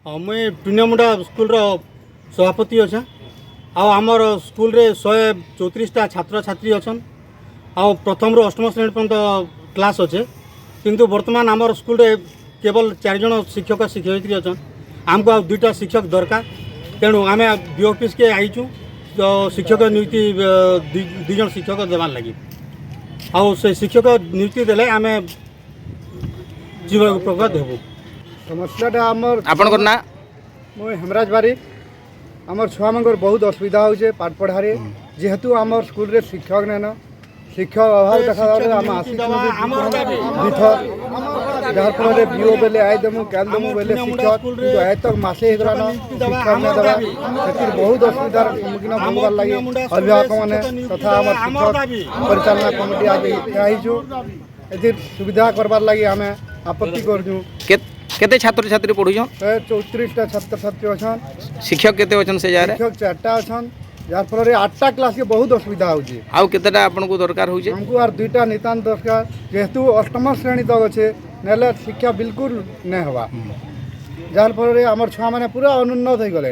हाँ मुई टुनियामुंडा स्कूल सभापति अच्छे आमर स्कूल रे 134टा छात्र छात्री अच्छन आ प्रथम रू अष्टम श्रेणी पर्यंत क्लास अच्छे किंतु वर्तमान आमर स्कूल रे केवल 4 जन शिक्षक शिक्षयित्री अच्छन आमको आ 2टा शिक्षक दरकार तेणु आम बी ऑफिस के आईचु तो शिक्षक नियुक्ति 2 जन शिक्षक देवार लगी आउ से शिक्षक नियुक्ति देले आम जीवन प्रकार देबू समस्याटा आमर आपनकर ना मुई हेमराज बारिक आमर छुआ मानकर बहुत असुविधा होचे पाठ पढ़ारे जेहेतु आमर स्कूल रे शिक्षक नेन शिक्षक अभाव देखा आम आसिथर जार फल बीओ बेले आई देमु कैल देमु बेले शिक्षक किंतु आय तक मासे हेगरान शिक्षक ने देवा सेतिर बहुत असुविधार सम्मुखीन होबार लागि अभिभावक माने तथा आमर शिक्षक परिचालना कमिटी आज आइछु एतिर सुविधा करबार लागि आमे आपत्ति करजु केते छात्र छात्री पढ़ुछन 34टा छात्र छात्री अछन शिक्षक केते अछन से जारे शिक्षक 4टा अछन जार फल 8टा क्लास के बहुत असुविधा होची आउ केतेटा आपन को दरकार होचे हमको आर 2टा नितांत दरकार जेहेतु अष्टम श्रेणी तक अच्छे नेले शिक्षा बिल्कुल नहीं हवा जार फल हमर छुआ माने पूरा अनुन्नत हो गले।